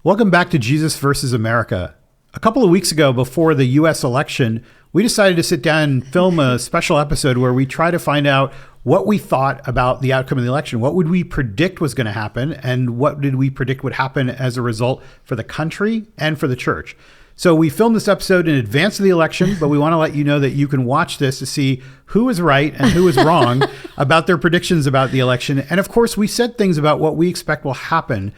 Welcome back to Jesus versus America. A couple of weeks ago, before the U.S. election, we decided to sit down and film a special episode where we try to find out what we thought about the outcome of the election. What would we predict was going to happen, and what did we predict would happen as a result for the country and for the church? So we filmed this episode in advance of the election, but we want to let you know that you can watch this to see who was right and who was wrong about their predictions about the election. And of course, we said things about what we expect will happen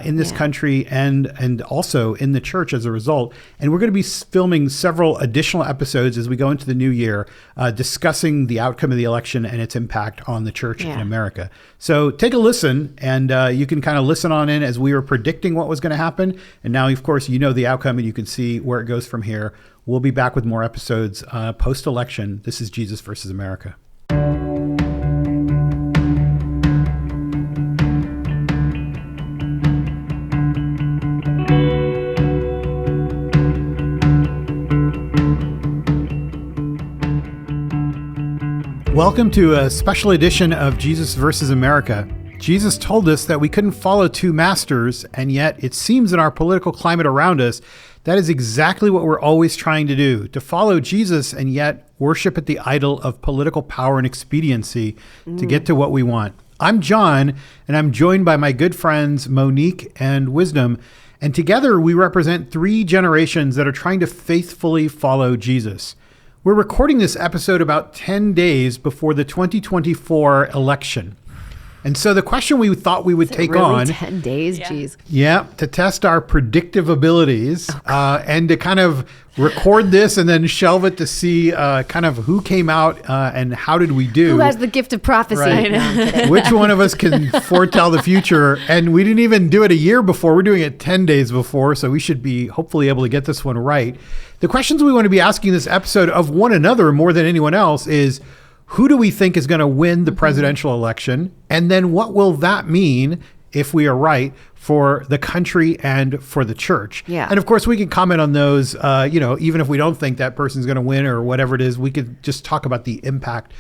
in this country and also in the church as a result. And we're going to be filming several additional episodes as we go into the new year, discussing the outcome of the election and its impact on the church in America. So take a listen, and you can kind of listen on in as we were predicting what was going to happen. And now, of course, you know the outcome and you can see where it goes from here. We'll be back with more episodes post-election. This is Jesus versus America. Welcome to a special edition of Jesus versus America. Jesus told us that we couldn't follow two masters, and yet it seems in our political climate around us, that is exactly what we're always trying to do, to follow Jesus and yet worship at the idol of political power and expediency to get to what we want. I'm John, and I'm joined by my good friends Monique and Wisdom, and together we represent three generations that are trying to faithfully follow Jesus. We're recording this episode about 10 days before the 2024 election. And so the question we thought we would take on 10 days, geez. Yeah, to test our predictive abilities and to kind of record this and then shelve it to see kind of who came out and how did we do. Who has the gift of prophecy? Right. No, I'm kidding. Which one of us can foretell the future? And we didn't even do it a year before. We're doing it 10 days before. So we should be hopefully able to get this one right. The questions we want to be asking this episode of one another more than anyone else is, who do we think is going to win the presidential election? And then what will that mean, if we are right, for the country and for the church? Yeah. And of course, we can comment on those, even if we don't think that person's going to win or whatever it is, we could just talk about the impact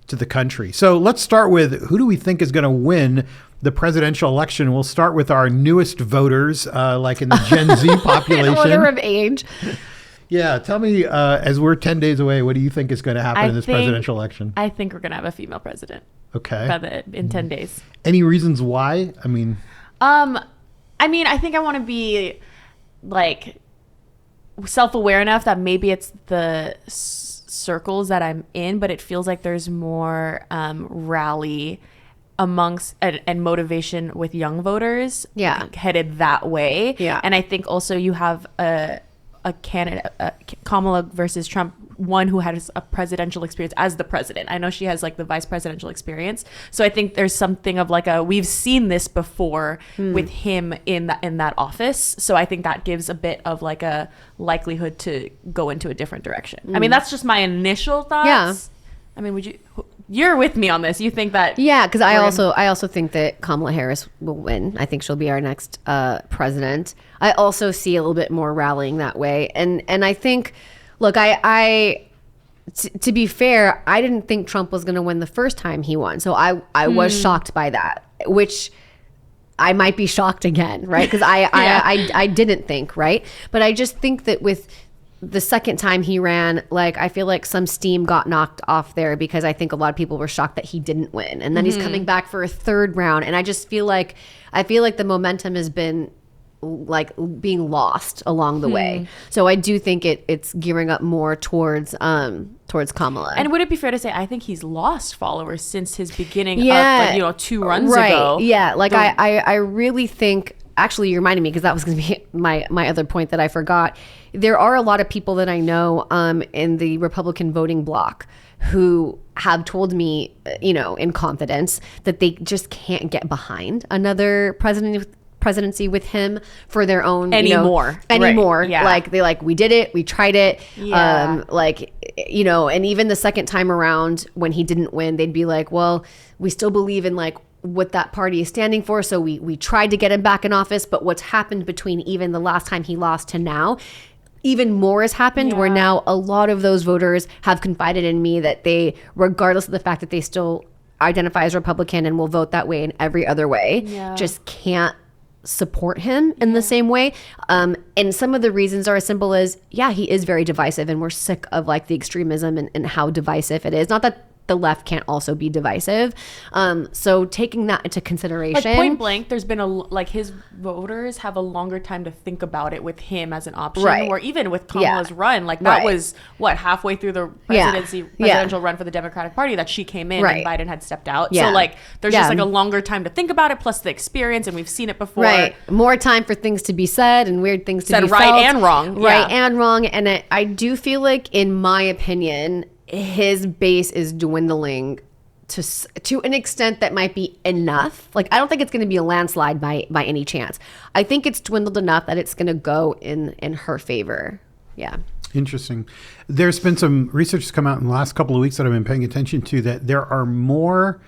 to the country. So let's start with, who do we think is going to win the presidential election? We'll start with our newest voters, like in the Gen Z population. Order of age. Yeah, tell me, as we're 10 days away, what do you think is going to happen in this presidential election? I think we're going to have a female president. Okay. In 10 days. Any reasons why? I mean, I think I want to be like self-aware enough that maybe it's the circles that I'm in, but it feels like there's more rally amongst and motivation with young voters headed that way. Yeah. And I think also you have a candidate, Kamala versus Trump, one who has a presidential experience as the president. I know she has like the vice presidential experience. So I think there's something of like we've seen this before with him in that office. So I think that gives a bit of like a likelihood to go into a different direction. I mean, that's just my initial thoughts. Yeah. I mean, you're with me on this. You think that? Yeah, because I also think that Kamala Harris will win. I think she'll be our next president. I also see a little bit more rallying that way, and I think, look, to be fair, I didn't think Trump was going to win the first time he won, so I was shocked by that, which I might be shocked again, right? Because I didn't think, right, but I just think that with the second time he ran, like, I feel like some steam got knocked off there because I think a lot of people were shocked that he didn't win. And then he's coming back for a third round. And I just feel like the momentum has been like being lost along the way. So I do think it's gearing up more towards Kamala. And would it be fair to say, I think he's lost followers since his beginning up, 2 runs ago. Yeah. Like I really think, actually, you reminded me, because that was going to be my other point that I forgot. There are a lot of people that I know in the Republican voting bloc who have told me, in confidence, that they just can't get behind another presidency with him for their own anymore. Right. Yeah. Like we did it, we tried it. Yeah. And even the second time around when he didn't win, they'd be like, well, we still believe in like what that party is standing for. So we tried to get him back in office, but what's happened between even the last time he lost to now, even more has happened, where now a lot of those voters have confided in me that they, regardless of the fact that they still identify as Republican and will vote that way in every other way, just can't support him in the same way. And some of the reasons are as simple as, yeah, he is very divisive, and we're sick of like the extremism and how divisive it is. Not that the left can't also be divisive. So taking that into consideration, like point blank, there's been his voters have a longer time to think about it with him as an option, Right. or even with Kamala's run. Like that Right. was halfway through the presidential run for the Democratic Party that she came in Right. and Biden had stepped out. Yeah. So like there's Yeah. just like a longer time to think about it, plus the experience, and we've seen it before. right, more time for things to be said and weird things to Said be right felt. and wrong. Right Yeah. and wrong. And I do feel like, in my opinion, his base is dwindling to an extent that might be enough. Like, I don't think it's going to be a landslide by any chance. I think it's dwindled enough that it's going to go in her favor. Yeah. Interesting. There's been some research that's come out in the last couple of weeks that I've been paying attention to, that there are more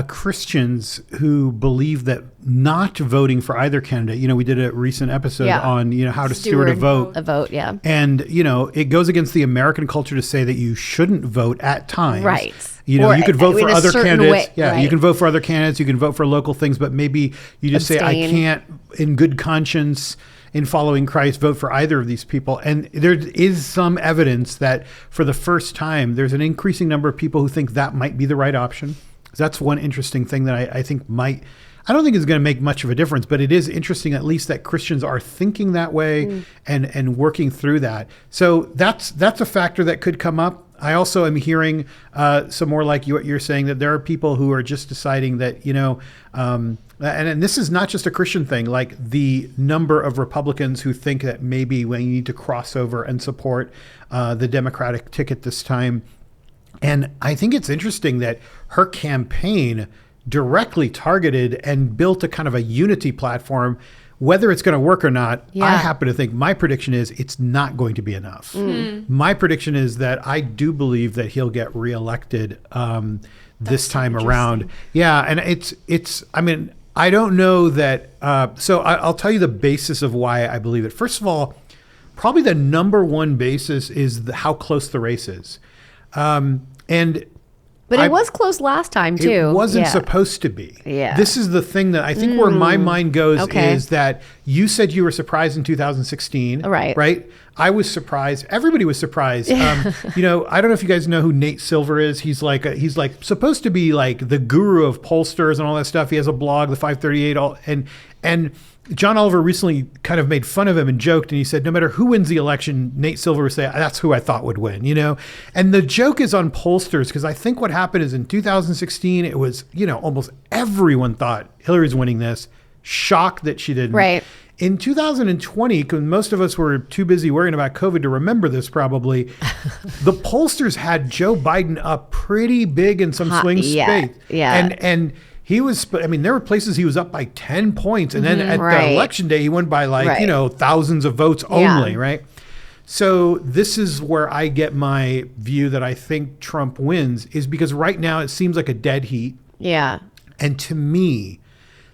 Christians who believe that not voting for either candidate, we did a recent episode on, how to steward a vote. Yeah. And, it goes against the American culture to say that you shouldn't vote at times. Right. You could vote for other candidates. Way, yeah, right. You can vote for other candidates. You can vote for local things, but maybe you just say, I can't, in good conscience, in following Christ, vote for either of these people. And there is some evidence that for the first time, there's an increasing number of people who think that might be the right option. That's one interesting thing that I think I don't think it's going to make much of a difference, but it is interesting at least that Christians are thinking that way and working through that. So that's a factor that could come up. I also am hearing some more like what you're saying, that there are people who are just deciding that, and this is not just a Christian thing, like the number of Republicans who think that maybe we need to cross over and support the Democratic ticket this time. And I think it's interesting that her campaign directly targeted and built a kind of a unity platform. Whether it's going to work or not, I happen to think my prediction is it's not going to be enough. My prediction is that I do believe that he'll get reelected this time around. Yeah, and I don't know that. So I'll tell you the basis of why I believe it. First of all, probably the number one basis is how close the race is. But it was close last time, too. It wasn't supposed to be. Yeah. This is the thing that I think where my mind goes is that you said you were surprised in 2016. Right. Right? I was surprised. Everybody was surprised. I don't know if you guys know who Nate Silver is. He's like supposed to be like the guru of pollsters and all that stuff. He has a blog, the 538, and John Oliver recently kind of made fun of him and joked, and he said, no matter who wins the election, Nate Silver would say, that's who I thought would win, And the joke is on pollsters, because I think what happened is in 2016, it was, almost everyone thought Hillary's winning this, shocked that she didn't. Right. In 2020, because most of us were too busy worrying about COVID to remember this probably, the pollsters had Joe Biden up pretty big in some swing states. Yeah. And he was, there were places he was up by 10 points. And then at the election day, he went by thousands of votes only, right? So this is where I get my view that I think Trump wins, is because right now it seems like a dead heat. Yeah. And to me,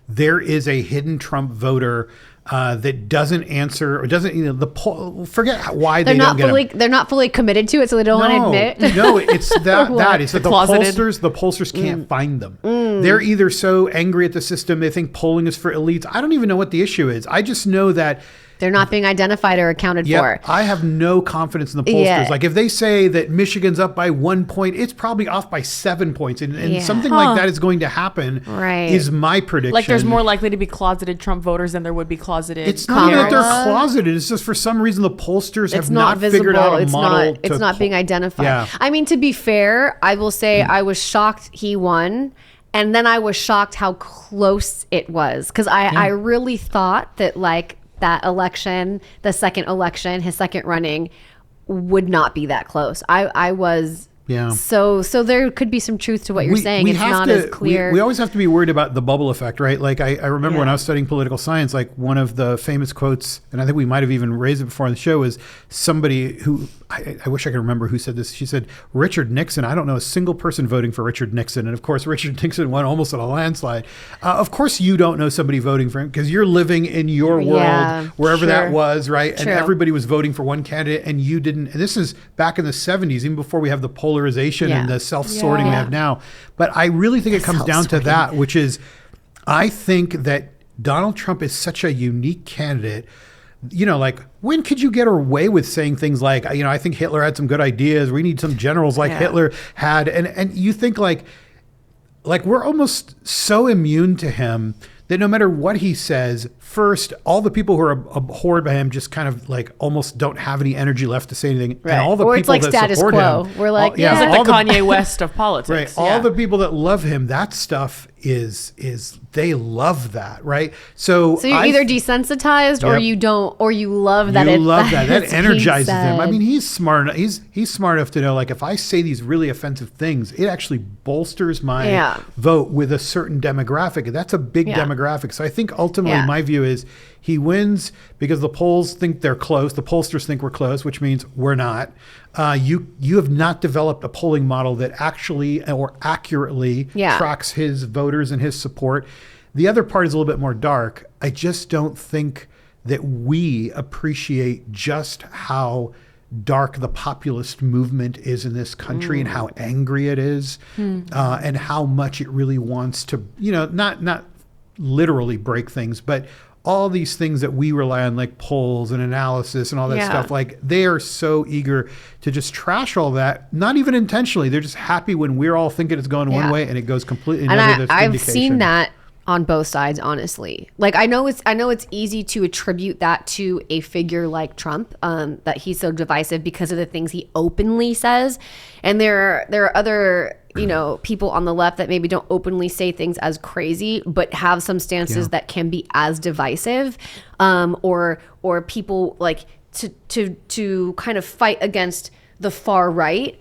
there is a hidden Trump voter that doesn't answer or doesn't, the poll, forget why they're not fully committed to it, so they don't want to admit. No, it's that it's that the pollsters can't find them. They're either so angry at the system, they think polling is for elites. I don't even know what the issue is. I just know that they're not being identified or accounted for. I have no confidence in the pollsters. Yeah. Like if they say that Michigan's up by 1 point, it's probably off by 7 points. And something like that is going to happen, is my prediction. Like there's more likely to be closeted Trump voters than there would be closeted. It's not that they're closeted. It's just for some reason the pollsters have not figured out a model. It's not being identified. Yeah. I mean, to be fair, I will say I was shocked he won. And then I was shocked how close it was. Because I really thought that that election, the second election, his second running, would not be that close. I was so there could be some truth to what you're saying. It's not as clear. We always have to be worried about the bubble effect, right? Like I remember when I was studying political science, like one of the famous quotes, and I think we might have even raised it before on the show, is somebody who I wish I could remember who said this. She said, Richard Nixon, I don't know a single person voting for Richard Nixon. And of course, Richard Nixon won almost in a landslide. Of course, you don't know somebody voting for him because you're living in your world, wherever that was, right? True. And everybody was voting for one candidate and you didn't. And this is back in the 70s, even before we have the polarization and the self-sorting we have now. But I really think it comes down to that, which is, I think that Donald Trump is such a unique candidate. Like, when could you get away with saying things like, I think Hitler had some good ideas. We need some generals like Hitler had. And you think like we're almost so immune to him that no matter what he says, first, all the people who are abhorred by him just kind of like almost don't have any energy left to say anything. Right. And all the or people it's like that status support quo. him, We're like, He's like the Kanye West of politics. Right. All the people that love him, that stuff is they love that, right? So you're either desensitized or you don't, or you love that. You love that. That it's energizes being him. I said. mean, he's smart. He's smart enough to know, like, if I say these really offensive things, it actually bolsters my vote with a certain demographic. And that's a big demographic. So I think ultimately my view is he wins because the polls think they're close. The pollsters think we're close, which means we're not. You have not developed a polling model that actually or accurately tracks his voters and his support. The other part is a little bit more dark. I just don't think that we appreciate just how dark the populist movement is in this country and how angry it is and how much it really wants to, not literally break things, but all these things that we rely on, like polls and analysis and all that stuff, like they are so eager to just trash all that, not even intentionally. They're just happy when we're all thinking it's going one way and it goes completely another. And I've seen that on both sides, honestly. Like I know it's easy to attribute that to a figure like Trump, that he's so divisive because of the things he openly says. And there are other people on the left that maybe don't openly say things as crazy, but have some stances that can be as divisive, or people like to kind of fight against the far right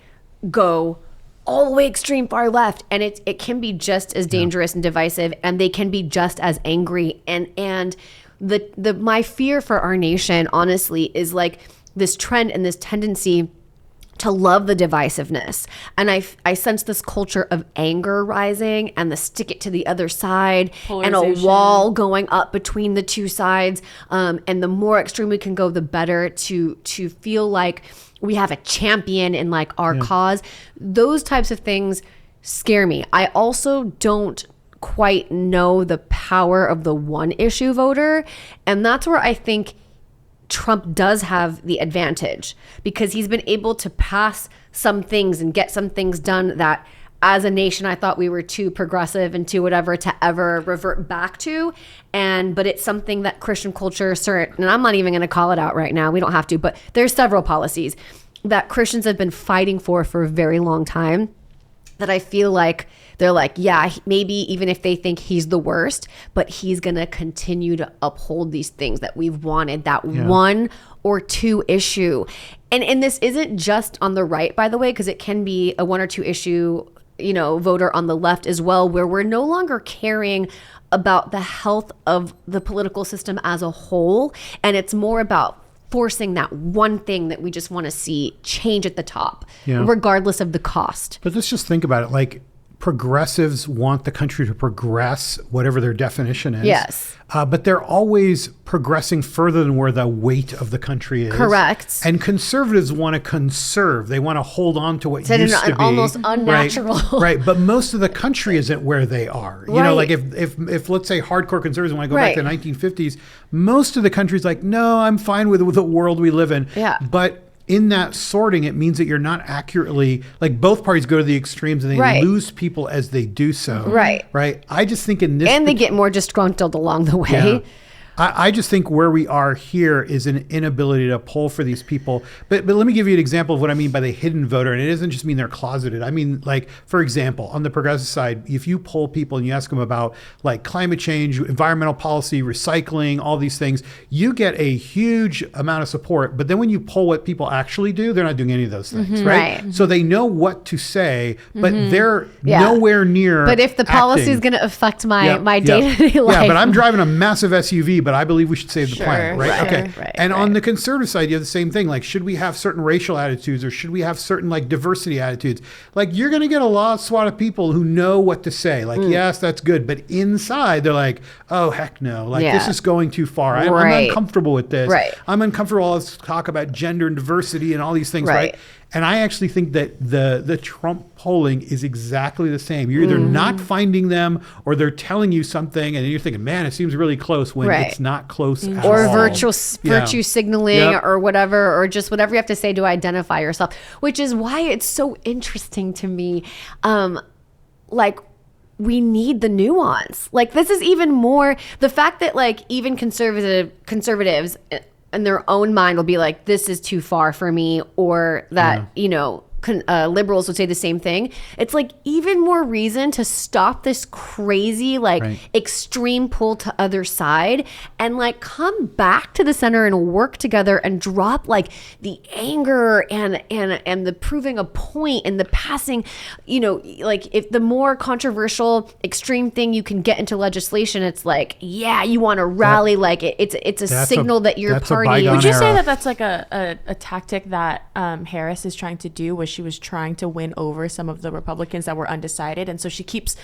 go all the way extreme far left, and it can be just as dangerous and divisive, and they can be just as angry. And the my fear for our nation, honestly, is like this trend and this tendency to love the divisiveness. And I sense this culture of anger rising and the stick it to the other side and a wall going up between the two sides. And the more extreme we can go, the better, to feel like we have a champion in like our cause. Those types of things scare me. I also don't quite know the power of the one issue voter. And that's where I think Trump does have the advantage, because he's been able to pass some things and get some things done that as a nation I thought we were too progressive and too whatever to ever revert back to. But it's something that Christian culture, and I'm not even going to call it out right now, we don't have to, but there's several policies that Christians have been fighting for a very long time, that I feel like they're like, yeah, maybe even if they think he's the worst, but he's going to continue to uphold these things that we've wanted, that one or two issue. And this isn't just on the right, by the way, because it can be a one or two issue, voter on the left as well, where we're no longer caring about the health of the political system as a whole. And it's more about forcing that one thing that we just want to see change at the top, regardless of the cost. But let's just think about it. Like, progressives want the country to progress, whatever their definition is. Yes. But they're always progressing further than where the weight of the country is. Correct. And conservatives want to conserve. They want to hold on to what used to be. Almost unnatural. Right. But most of the country isn't where they are. You know, like if let's say hardcore conservatives want to go back to the 1950s, most of the country's like, no, I'm fine with the world we live in. Yeah. But in that sorting, it means that you're not accurately, like, both parties go to the extremes and they lose people as they do so. Right. I just think in this... And they get more disgruntled along the way. Yeah. I just think where we are here is an inability to poll for these people. But let me give you an example of what I mean by the hidden voter. And it doesn't just mean they're closeted. I mean, like, for example, on the progressive side, if you poll people and you ask them about like climate change, environmental policy, recycling, all these things, you get a huge amount of support. But then when you poll what people actually do, they're not doing any of those things, right? So they know what to say, but they're nowhere near. But if the policy is going to affect my day-to-day life. Yeah, but I'm driving a massive SUV, but I believe we should save the planet, right? And on the conservative side, you have the same thing. Like, should we have certain racial attitudes, or should we have certain like diversity attitudes? Like, you're going to get a large swath of people who know what to say. Like, yes, that's good. But inside, they're like, oh, heck no. Like, this is going too far. I'm uncomfortable with this. I'm uncomfortable with all this talk about gender and diversity and all these things, right? And I actually think that the Trump polling is exactly the same. You're either not finding them or they're telling you something and you're thinking, man, it seems really close when it's not close at or all. virtue signaling or whatever, or just whatever you have to say to identify yourself, which is why it's so interesting to me. Like, we need the nuance. Like, this is even more the fact that like even conservatives in their own mind will be like, this is too far for me, or that, you know, liberals would say the same thing. It's like even more reason to stop this crazy, like extreme pull to other side and like come back to the center and work together and drop like the anger and the proving a point and the passing, you know, like if the more controversial extreme thing you can get into legislation, it's like, yeah, you want to rally, like it's a signal that your party. Would you say that that's like a tactic that Harris is trying to do, was she was trying to win over some of the Republicans that were undecided, and so she keeps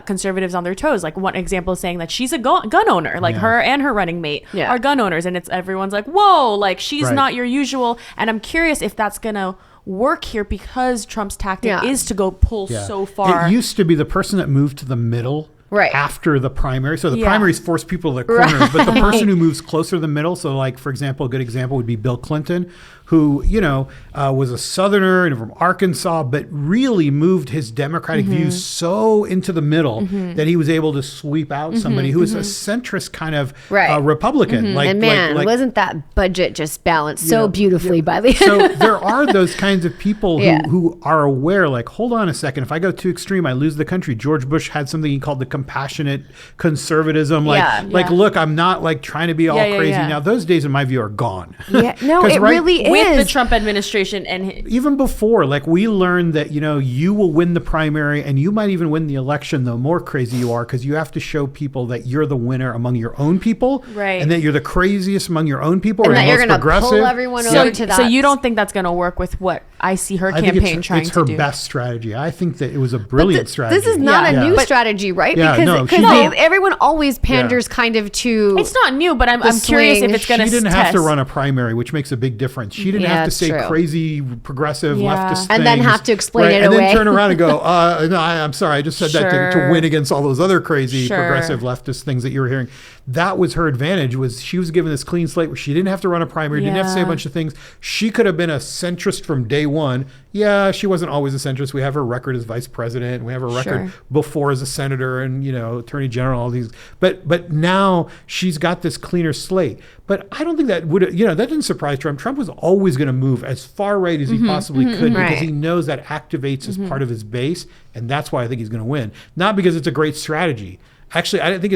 conservatives on their toes? Like one example is saying that she's a gun owner, like her and her running mate are gun owners, and it's everyone's like, whoa, like she's not your usual. And I'm curious if that's gonna work here, because Trump's tactic is to go pull so far. It used to be the person that moved to the middle after the primary. So the primaries force people to the corners, but the person who moves closer to the middle. So like, for example, a good example would be Bill Clinton, who, you know, was a Southerner and from Arkansas, but really moved his Democratic views so into the middle that he was able to sweep out somebody who was a centrist kind of Republican. Like, and man, wasn't that budget just balanced so beautifully by the So there are those kinds of people who are aware, like, hold on a second, if I go too extreme, I lose the country. George Bush had something he called the compassionate conservatism. Like, look, I'm not like trying to be all crazy. Now, those days in my view are gone. Yeah, no, it really is. With the Trump administration and even before, like, we learned that, you know, you will win the primary and you might even win the election, the more crazy you are, because you have to show people that you're the winner among your own people, and that you're the craziest among your own people, and or that you're going to pull everyone over to that. So you don't think that's going to work with what I see her campaign trying to do? It's her best strategy. I think that it was a brilliant strategy. This is not a new strategy, right? Because everyone always panders kind of to. It's not new, but I'm curious if it's going to. She didn't have to run a primary, which makes a big difference. She didn't have to say crazy progressive leftist things, and then have to explain it and away, then turn around and go, no, I'm sorry, I just said that to win against all those other crazy progressive leftist things that you were hearing. That was her advantage, was she was given this clean slate where she didn't have to run a primary, didn't have to say a bunch of things. She could have been a centrist from day one. Yeah, she wasn't always a centrist. We have her record as vice president. We have her record before as a senator and, you know, attorney general, all these. But now she's got this cleaner slate. But I don't think that would, you know, that didn't surprise Trump. Trump was always going to move as far right as he possibly could, because he knows that activates as part of his base. And that's why I think he's going to win. Not because it's a great strategy. Actually, I don't think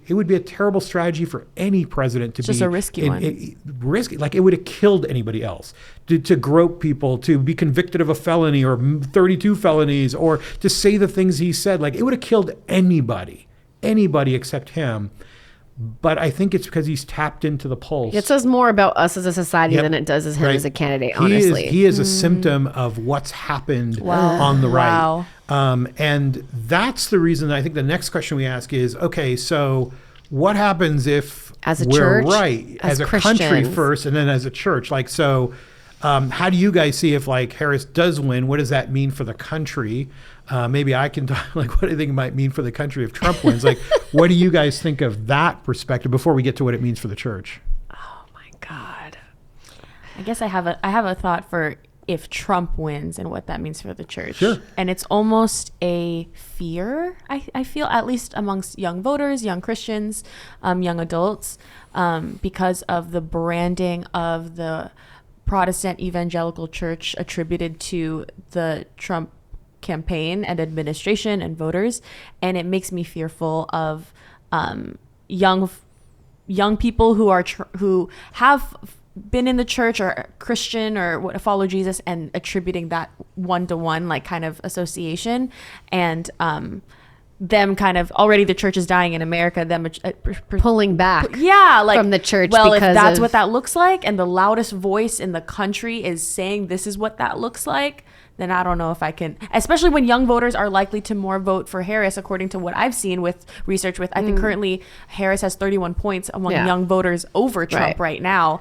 it would be a terrible strategy for any president to be. Just a risky one. Risky, like it would have killed anybody else. To grope people, to be convicted of a felony or 32 felonies, or to say the things he said. Like, it would have killed anybody except him. But I think it's because he's tapped into the pulse. It says more about us as a society than it does as him as a candidate, honestly. He is a symptom of what's happened on the right. And that's the reason that I think the next question we ask is, okay, so what happens if as a we're church, right, as a country first, and then as a church? Like, so how do you guys see if, like, Harris does win? What does that mean for the country? Maybe I can talk, like, what do you think it might mean for the country if Trump wins? Like, what do you guys think of that perspective before we get to what it means for the church? Oh my God. I guess I have a thought for if Trump wins and what that means for the church. Sure. And it's almost a fear, I feel, at least amongst young voters, young Christians, young adults, because of the branding of the Protestant evangelical church attributed to the Trump campaign and administration and voters. And it makes me fearful of young people who have been in the church or Christian or follow Jesus, and attributing that one-to-one, like, kind of association, and them kind of already the church is dying in America, them pulling back from the church. Well, if that's what that looks like, and the loudest voice in the country is saying this is what that looks like, then I don't know if I can, especially when young voters are likely to more vote for Harris, according to what I've seen with research with, I think currently Harris has 31 points among young voters over Trump right now.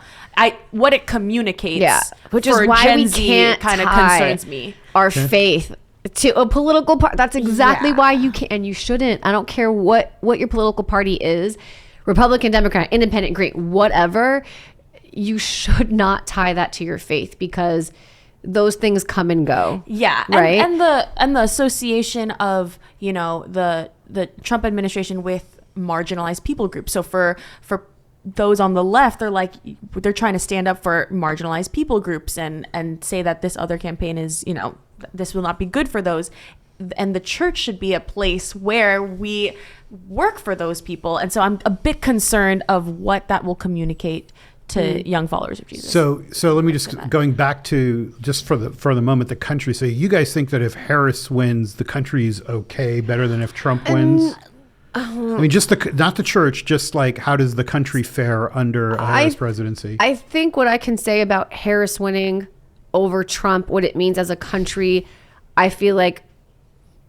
What it communicates, which is why Gen we Z can't kind of tie concerns me. our faith to a political party. That's exactly why you can't, and you shouldn't. I don't care what your political party is, Republican, Democrat, Independent, Green, whatever. You should not tie that to your faith, because those things come and go. Yeah. Right. And the association of, you know, the Trump administration with marginalized people groups. So for those on the left, they're trying to stand up for marginalized people groups and say that this other campaign is, you know, this will not be good for those. And the church should be a place where we work for those people. And so I'm a bit concerned of what that will communicate to young followers of Jesus. So let me just going back to just for the moment, the country. So you guys think that if Harris wins, the country's okay, better than if Trump wins? I mean, just not the church, just like how does the country fare under a Harris presidency? I think what I can say about Harris winning over Trump, what it means as a country, I feel like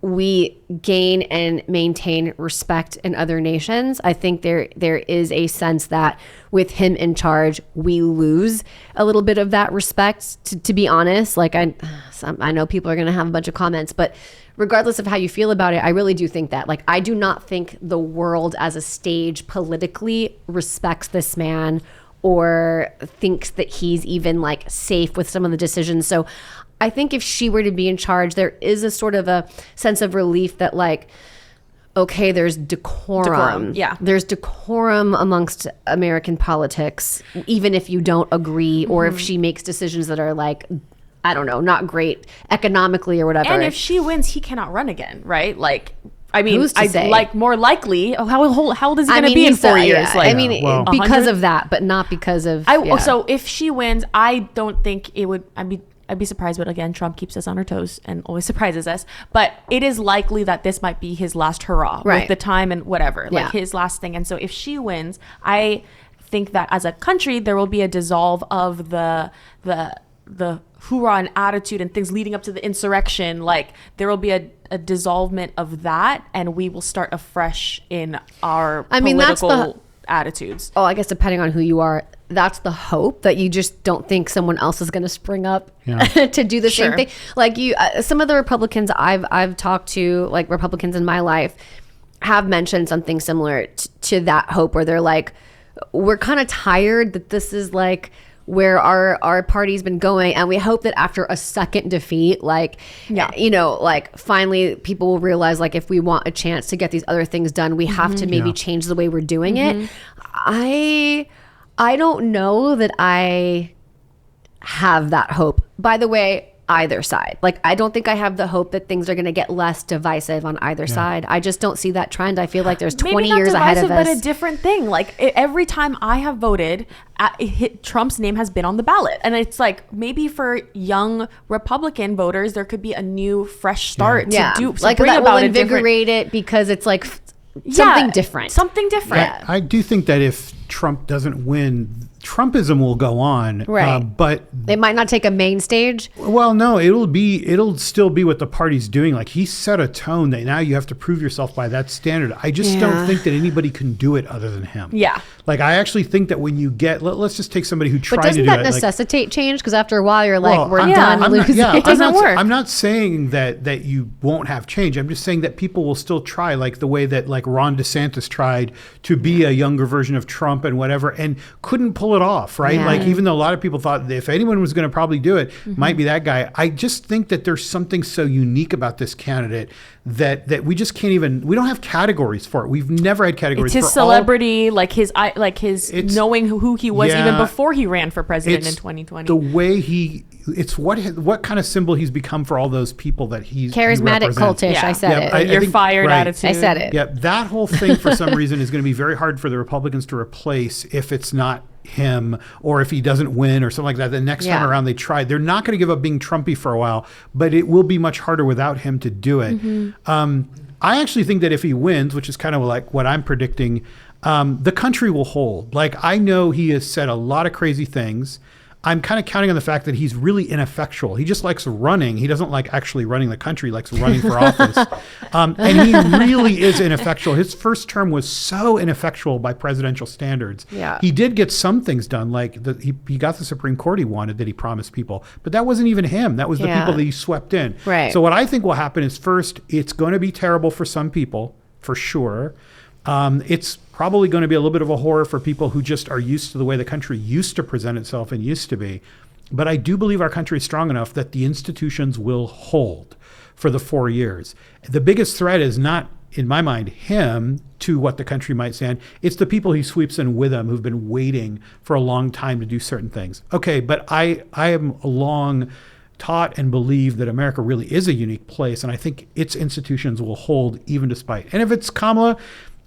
we gain and maintain respect in other nations. I think there is a sense that with him in charge, we lose a little bit of that respect, to be honest. Like I know people are going to have a bunch of comments, but regardless of how you feel about it, I really do think that. Like, I do not think the world as a stage politically respects this man or thinks that he's even like safe with some of the decisions. So I think if she were to be in charge, there is a sort of a sense of relief that, like, okay, there's decorum. Yeah. There's decorum amongst American politics, even if you don't agree or if she makes decisions that are like, I don't know, not great economically or whatever. And if she wins, he cannot run again, right? Like, I mean, Who's to say? like more likely. How old is he going to be in 4 years? Yeah. Like, I mean, well, because 100? of that, but not because of. So if she wins, I don't think it would. I'd be surprised, but again, Trump keeps us on our toes and always surprises us. But it is likely that this might be his last hurrah with the time and whatever, like his last thing. And so if she wins, I think that as a country, there will be a dissolve of the hoorah and attitude and things leading up to the insurrection. Like, there will be a dissolvement of that, and we will start afresh in our political attitudes. Oh, I guess depending on who you are, that's the hope, that you just don't think someone else is going to spring up to do the same thing. Like some of the Republicans I've talked to, like Republicans in my life, have mentioned something similar to that hope, where they're like, we're kind of tired that this is like where our party's been going, and we hope that after a second defeat, like, you know, like finally people will realize, like, if we want a chance to get these other things done, we have to maybe change the way we're doing it. I don't know that I have that hope. By the way, either side. Like, I don't think I have the hope that things are going to get less divisive on either side. I just don't see that trend. I feel like there's 20 years ahead of us. But a different thing. Like, every time I have voted, Trump's name has been on the ballot. And it's like, maybe for young Republican voters, there could be a new, fresh start to do. Like, bring that about will invigorate it, because it's like something different. Something different. Yeah. I do think that if Trump doesn't win, Trumpism will go on, right? But it might not take a main stage. Well, no, it'll still be what the party's doing. Like, he set a tone that now you have to prove yourself by that standard. I just don't think that anybody can do it other than him. Yeah. Like, I actually think that when you get, let's just take somebody who tried to do it. But doesn't that necessitate change? Because after a while, you're like, we're done I'm losing. It doesn't work. I'm not saying that you won't have change. I'm just saying that people will still try, like the way that like Ron DeSantis tried to be a younger version of Trump and whatever, and couldn't pull it off, right? Like, even though a lot of people thought that if anyone was going to probably do it, might be that guy. I just think that there's something so unique about this candidate that we just can't even, we don't have categories for it. We've never had categories for his celebrity, like his knowing who he was even before he ran for president in 2020. The way it's what kind of symbol he's become for all those people that he's charismatic, cultish. I said it. You're fired attitude. I said it. Yep. That whole thing for some reason is going to be very hard for the Republicans to replace if it's not him, or if he doesn't win or something like that. The next time around they try, they're not going to give up being Trumpy for a while, but it will be much harder without him to do it. I actually think that if he wins, which is kind of like what I'm predicting, the country will hold. Like, I know he has said a lot of crazy things. I'm kind of counting on the fact that he's really ineffectual. He just likes running. He doesn't like actually running the country. He likes running for office. And he really is ineffectual. His first term was so ineffectual by presidential standards. Yeah. He did get some things done, like he got the Supreme Court he wanted that he promised people. But that wasn't even him. That was the people that he swept in. Right. So what I think will happen is, first, it's going to be terrible for some people, for sure. It's probably going to be a little bit of a horror for people who just are used to the way the country used to present itself and used to be. But I do believe our country is strong enough that the institutions will hold for the 4 years. The biggest threat is not, in my mind, him to what the country might stand. It's the people he sweeps in with him who've been waiting for a long time to do certain things. Okay, but I am long taught and believe that America really is a unique place, and I think its institutions will hold even despite. And if it's Kamala,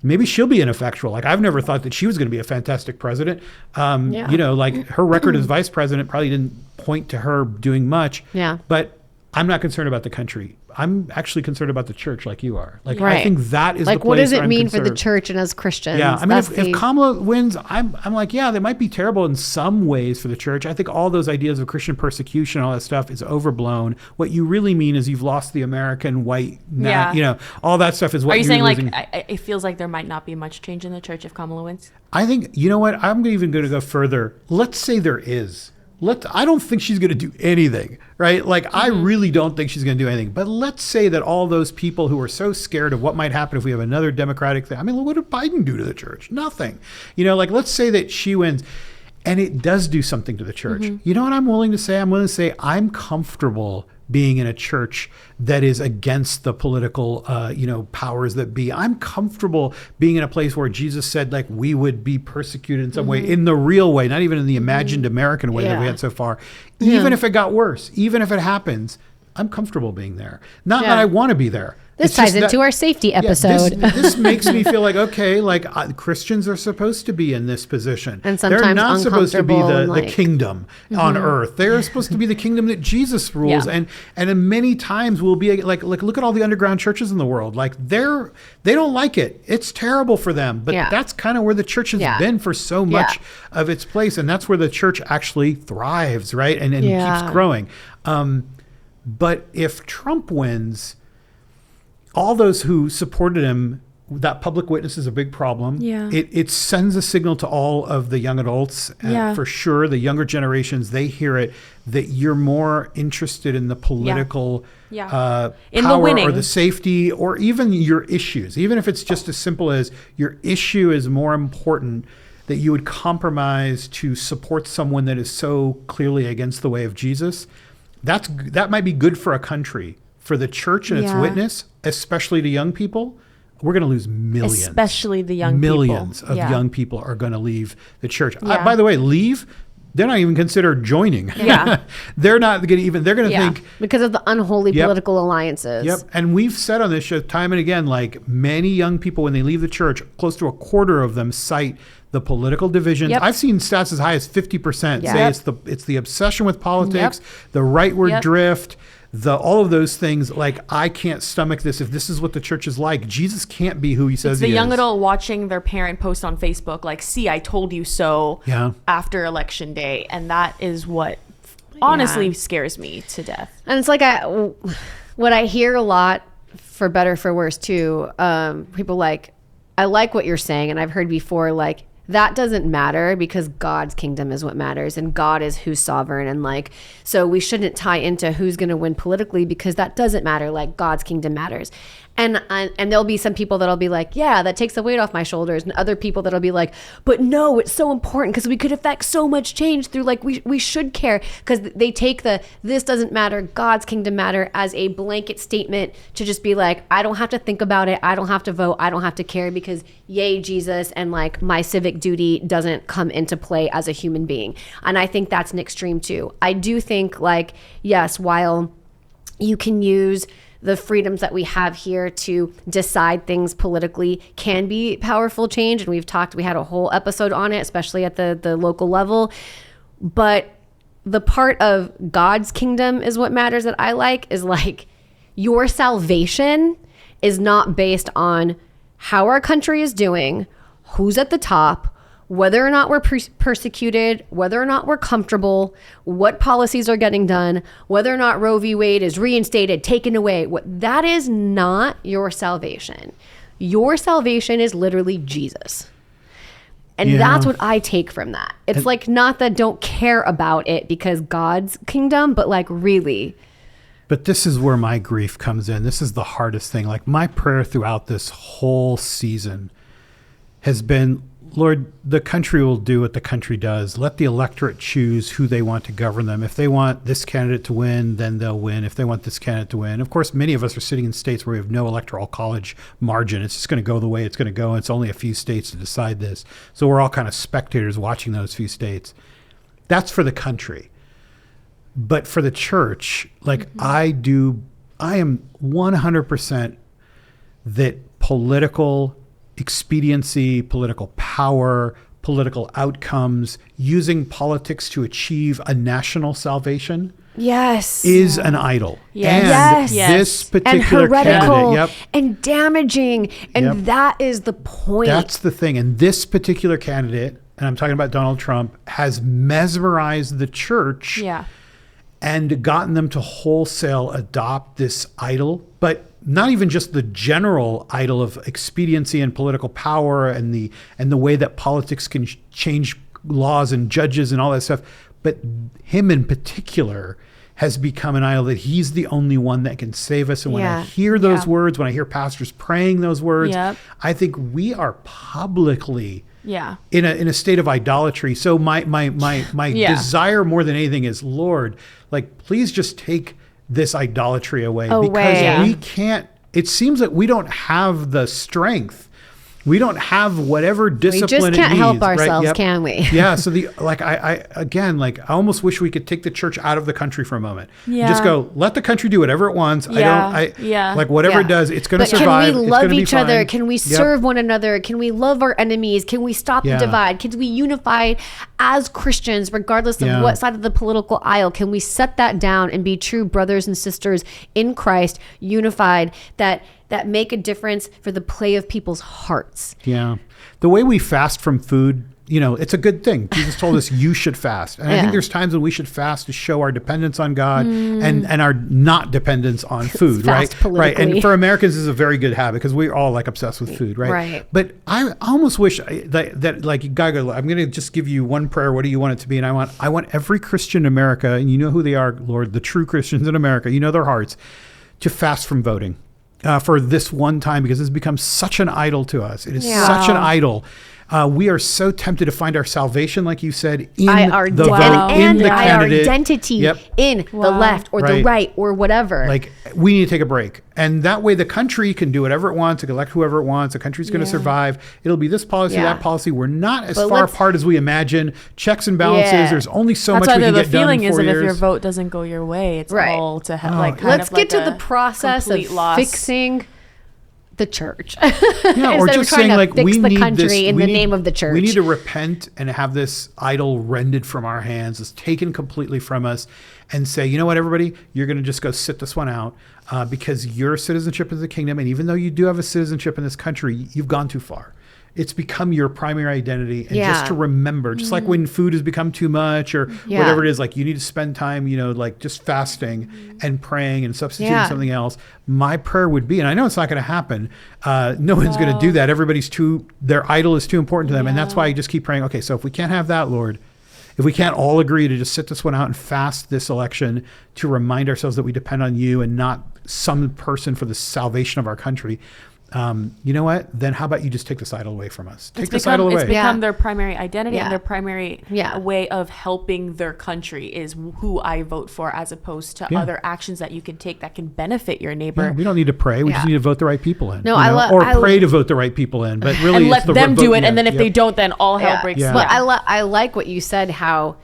maybe she'll be ineffectual. Like, I've never thought that she was going to be a fantastic president. You know, like, her record as vice president probably didn't point to her doing much. Yeah. But I'm not concerned about the country. I'm actually concerned about the church, like you are. Like, Right. I think that is Like, the place what does where it I'm mean for the concerned. church and as Christians? Yeah, I mean, That's if Kamala wins, I'm like, yeah, that might be terrible in some ways for the church. I think all those ideas of Christian persecution, all that stuff is overblown. What you really mean is you've lost the American white, you know, all that stuff is what Are you you're saying losing. like it feels like there might not be much change in the church if Kamala wins? I think, you know what, I'm even going to go further. Let's say there is. I don't think she's going to do anything, right? Like, I really don't think she's going to do anything. But let's say that all those people who are so scared of what might happen if we have another Democratic thing. I mean, what did Biden do to the church? Nothing. You know, like, let's say that she wins and it does do something to the church. You know what I'm willing to say? I'm willing to say I'm comfortable being in a church that is against the political, powers that be. I'm comfortable being in a place where Jesus said, like, we would be persecuted in some way, in the real way, not even in the imagined American way that we had so far. Even if it got worse, even if it happens, I'm comfortable being there. Not that I want to be there. This It's ties just into that- our safety yeah, episode. this makes me feel like, okay, like, Christians are supposed to be in this position. And they're sometimes not supposed to be uncomfortable and, the kingdom on earth. They're supposed to be the kingdom that Jesus rules. Yeah. And in many times we'll be like, look at all the underground churches in the world. Like, they don't like it. It's terrible for them. But that's kind of where the church has been for so much of its place. And that's where the church actually thrives, right? And keeps growing. But if Trump wins, all those who supported him, that public witness is a big problem. Yeah. It sends a signal to all of the young adults, for sure. The younger generations, they hear it, that you're more interested in the political in the power winning, or the safety, or even your issues. Even if it's just as simple as your issue is more important, that you would compromise to support someone that is so clearly against the way of Jesus. That might be good for a country. For the church and its witness, especially to young people, we're going to lose millions. Especially the young millions people. of young people are going to leave the church. Yeah. By the way, leave. They're not even considered joining. Yeah. They're not going to even. They're going to think because of the unholy political alliances. Yep. And we've said on this show time and again, like, many young people, when they leave the church, close to a quarter of them cite the political divisions. Yep. I've seen stats as high as 50% say it's the obsession with politics, the rightward drift, all of those things. Like, I can't stomach this. If this is what the church is like, Jesus can't be who he says It's he the young is. adult watching their parent post on Facebook, like, see, I told you so, Yeah. after election day. And that is what honestly scares me to death. And it's like what I hear a lot, for better for worse too, people like, I like what you're saying, and I've heard before, like, that doesn't matter because God's kingdom is what matters, and God is who's sovereign, and like, so we shouldn't tie into who's going to win politically because that doesn't matter. Like, God's kingdom matters. And there'll be some people that'll be like, yeah, that takes the weight off my shoulders, and other people that'll be like, but no, it's so important because we could affect so much change through, like, we should care, because they take this doesn't matter, God's kingdom matter as a blanket statement to just be like, I don't have to think about it, I don't have to vote, I don't have to care because yay Jesus, and like my civic duty doesn't come into play as a human being. And I think that's an extreme too. I do think, like, yes, while you can use the freedoms that we have here to decide things politically can be powerful change. And we had a whole episode on it, especially at the local level. But the part of God's kingdom is what matters that I like, is like, your salvation is not based on how our country is doing, who's at the top, whether or not we're persecuted, whether or not we're comfortable, what policies are getting done, whether or not Roe v. Wade is reinstated, taken away, that is not your salvation. Your salvation is literally Jesus. And that's what I take from that. It's like, not that don't care about it because God's kingdom, but like really. But this is where my grief comes in. This is the hardest thing. Like, my prayer throughout this whole season has been, Lord, the country will do what the country does. Let the electorate choose who they want to govern them. If they want this candidate to win, then they'll win. If they want this candidate to win. Of course, many of us are sitting in states where we have no electoral college margin. It's just going to go the way it's going to go. It's only a few states to decide this. So we're all kind of spectators watching those few states. That's for the country. But for the church, like I am 100% that political expediency, political power, political outcomes, using politics to achieve a national salvation is an idol. Yes. And this particular and heretical candidate, and damaging. And that is the point. That's the thing. And this particular candidate, and I'm talking about Donald Trump, has mesmerized the church and gotten them to wholesale adopt this idol, but not even just the general idol of expediency and political power and the way that politics can change laws and judges and all that stuff, but him in particular has become an idol that he's the only one that can save us. And when I hear those words, when I hear pastors praying those words, I think we are publicly in a state of idolatry. So my desire more than anything is, Lord, like, please just take this idolatry away because we can't, it seems like we don't have the strength. We don't have whatever discipline it needs. We just can't help ourselves, can we? Yeah. So I almost wish we could take the church out of the country for a moment. Yeah. Just go, let the country do whatever it wants. Like whatever it does, it's going to survive. Can we love each other? Can we serve one another? Can we love our enemies? Can we stop the divide? Can we unify as Christians, regardless of what side of the political aisle? Can we set that down and be true brothers and sisters in Christ, unified, that make a difference for the play of people's hearts? Yeah. The way we fast from food, it's a good thing. Jesus told us you should fast. And I think there's times when we should fast to show our dependence on God and our not dependence on food, right? Right. And for Americans, this is a very good habit because we're all like obsessed with food, right? Right. But I almost wish that like, God, I'm going to just give you one prayer. What do you want it to be? And I want every Christian in America, and you know who they are, Lord, the true Christians in America, you know their hearts, to fast from voting. For this one time, because it's become such an idol to us. It is such an idol. We are so tempted to find our salvation, like you said, in the vote, in the candidate. Our identity in the left or the right or whatever. Like, we need to take a break. And that way the country can do whatever it wants, it can elect whoever it wants. The country's going to survive. It'll be this policy, that policy. We're not as far apart as we imagine. Checks and balances. There's only so much we can get done in 4 years. That's why the feeling is that if your vote doesn't go your way, it's all to have let's get to the process of fixing the church. Or just saying, like, we need the country in the name of the church. We need to repent and have this idol rended from our hands, it's taken completely from us, and say, you know what, everybody, you're going to just go sit this one out because your citizenship is the kingdom, and even though you do have a citizenship in this country, you've gone too far. It's become your primary identity, and just to remember, just like when food has become too much or whatever it is, like you need to spend time, like just fasting and praying and substituting something else. My prayer would be, and I know it's not going to happen. No one's going to do that. Their idol is too important to them. And that's why I just keep praying. Okay, so if we can't have that, Lord, if we can't all agree to just sit this one out and fast this election to remind ourselves that we depend on you and not some person for the salvation of our country, you know what? Then how about you just take this idol away from us? Take this idol away. It's become their primary identity and their primary way of helping their country is who I vote for, as opposed to other actions that you can take that can benefit your neighbor. Yeah, we don't need to pray. We just need to vote the right people in. No, or pray to vote the right people in. But really, and let them do it. And then if they don't, then all hell breaks loose. But I like what you said. How,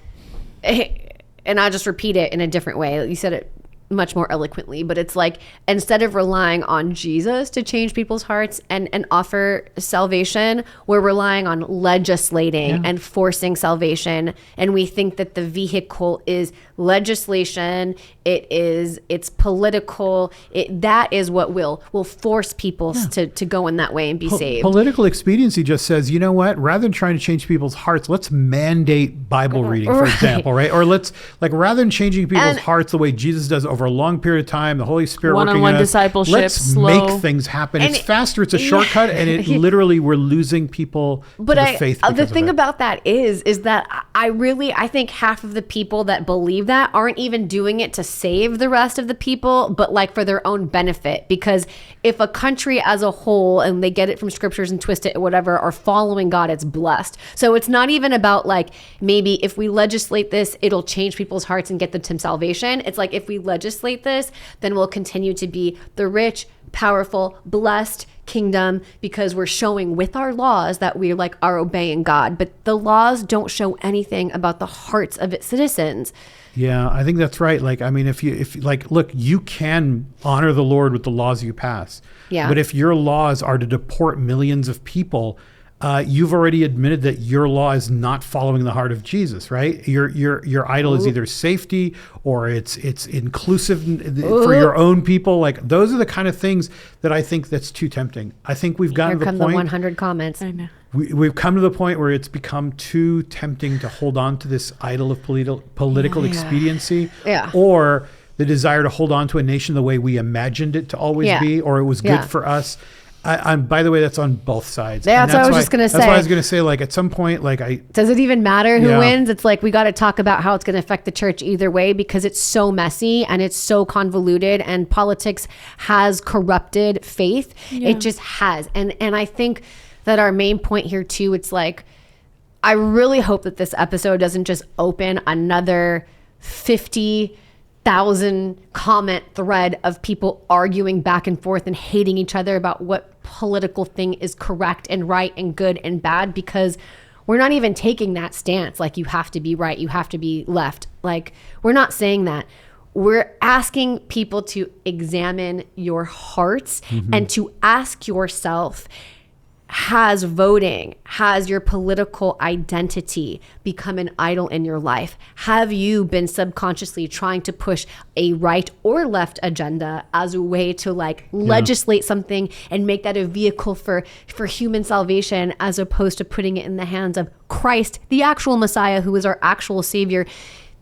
and I'll just repeat it in a different way. You said it much more eloquently, but it's like, instead of relying on Jesus to change people's hearts and offer salvation, we're relying on legislating and forcing salvation. And we think that the vehicle is legislation. It's political. That is what will force people to go in that way and be saved. Political expediency just says, you know what, rather than trying to change people's hearts, let's mandate Bible reading, for example, right? Or let's, like, rather than changing people's hearts the way Jesus does over a long period of time, the Holy Spirit working in us, discipleship, let's slow. make things happen. It's faster, it's a shortcut, and it literally, we're losing people to the faith. The thing about that is that I think half of the people that believe that aren't even doing it to save the rest of the people, but like for their own benefit. Because if a country as a whole, and they get it from scriptures and twist it or whatever, are following God, it's blessed. So it's not even about like, maybe if we legislate this, it'll change people's hearts and get them to salvation. It's like, if we legislate this, then we'll continue to be the rich, powerful, blessed kingdom, because we're showing with our laws that we like are obeying God. But the laws don't show anything about the hearts of its citizens. Yeah, I think that's right. Like, I mean, if like, look, you can honor the Lord with the laws you pass. Yeah. But if your laws are to deport millions of people, you've already admitted that your law is not following the heart of Jesus, right? Your idol is either safety or it's inclusive for your own people. Like, those are the kind of things that I think that's too tempting. I think we've gotten to the point. Here come the 100 comments. I know. We've come to the point where it's become too tempting to hold on to this idol of political expediency, or the desire to hold on to a nation the way we imagined it to always be, or it was good for us. By the way, that's on both sides. Yeah, that's what I was just going to say. That's what I was going to say. Like, at some point, does it even matter who wins? It's like, we got to talk about how it's going to affect the church either way, because it's so messy and it's so convoluted, and politics has corrupted faith. Yeah. It just has. And I think that our main point here too, it's like, I really hope that this episode doesn't just open another 50,000 comment thread of people arguing back and forth and hating each other about what political thing is correct and right and good and bad, because we're not even taking that stance. Like, you have to be right, you have to be left. Like, we're not saying that. We're asking people to examine your hearts and to ask yourself, has voting, has your political identity become an idol in your life? Have you been subconsciously trying to push a right or left agenda as a way to legislate something and make that a vehicle for human salvation, as opposed to putting it in the hands of Christ, the actual Messiah, who is our actual Savior?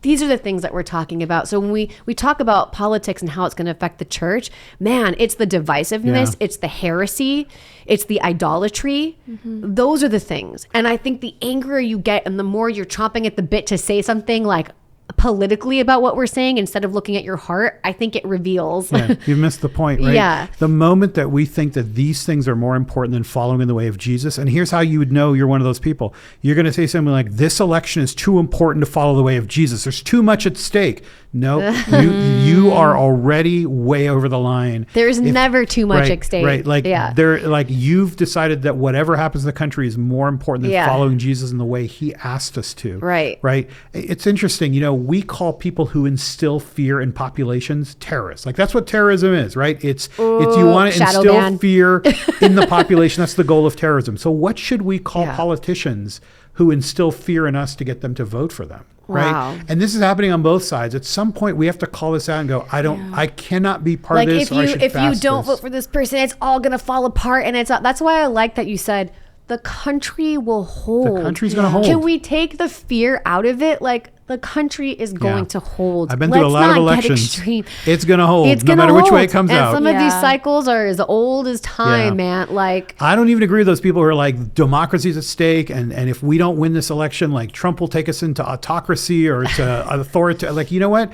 These are the things that we're talking about. So when we talk about politics and how it's going to affect the church, man, it's the divisiveness, it's the heresy, it's the idolatry. Those are the things. And I think the angrier you get and the more you're chomping at the bit to say something like politically about what we're saying instead of looking at your heart, I think it reveals. Yeah, you missed the point, right? Yeah. The moment that we think that these things are more important than following in the way of Jesus, and here's how you would know you're one of those people. You're going to say something like, this election is too important to follow the way of Jesus. There's too much at stake. No, you are already way over the line. There's never too much at stake. Right. Like, you've decided that whatever happens in the country is more important than following Jesus in the way he asked us to. Right. Right. It's interesting. We call people who instill fear in populations terrorists. Like, that's what terrorism is, right? It's you want to instill fear in the population. That's the goal of terrorism. So what should we call politicians who instill fear in us to get them to vote for them? Right. Wow. And this is happening on both sides. At some point we have to call this out and go, I cannot be part of this. If you don't vote for this person, it's all going to fall apart. And that's why I like that you said the country will hold. The country's going to hold. Can we take the fear out of it? Like, the country is going to hold. I've been through a lot of elections. It's going to hold, no matter which way it comes out. And some of these cycles are as old as time, man. Like, I don't even agree with those people who are like, democracy's at stake, and if we don't win this election, like, Trump will take us into autocracy or to authority. Like, you know what?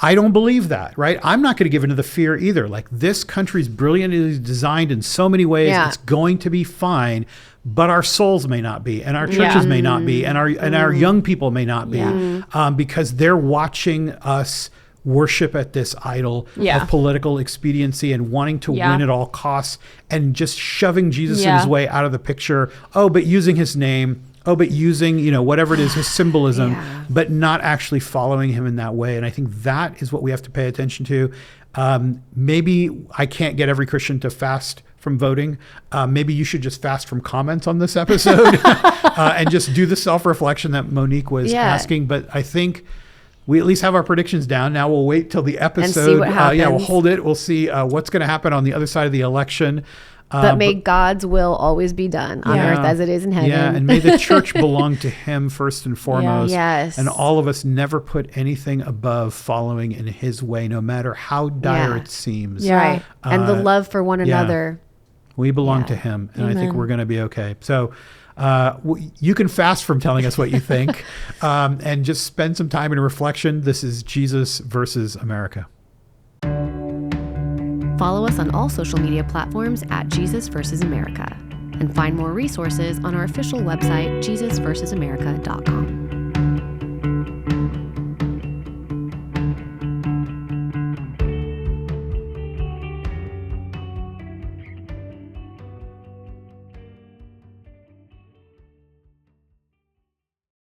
I don't believe that, right? I'm not going to give into the fear either. Like, this country's brilliantly designed in so many ways. Yeah. It's going to be fine, but our souls may not be, and our churches may not be, and our young people may not be, because they're watching us worship at this idol of political expediency and wanting to win at all costs, and just shoving Jesus in his way out of the picture. Oh, but using his name. but using, whatever it is, his symbolism, Yeah. but not actually following him in that way. And I think that is what we have to pay attention to. Maybe I can't get every Christian to fast from voting. Maybe you should just fast from comments on this episode and just do the self-reflection that Monique was asking. But I think we at least have our predictions down. Now we'll wait till the episode. And see what happens. We'll hold it. We'll see what's going to happen on the other side of the election. But may God's will always be done on earth as it is in heaven. Yeah, and may the church belong to him first and foremost. Yes. And all of us never put anything above following in his way, no matter how dire it seems. Yeah. Right. And the love for one another. We belong to him, and I think we're going to be okay. So you can fast from telling us what you think and just spend some time in reflection. This is Jesus versus America. Follow us on all social media platforms at Jesus versus America, and find more resources on our official website, jesusversusamerica.com.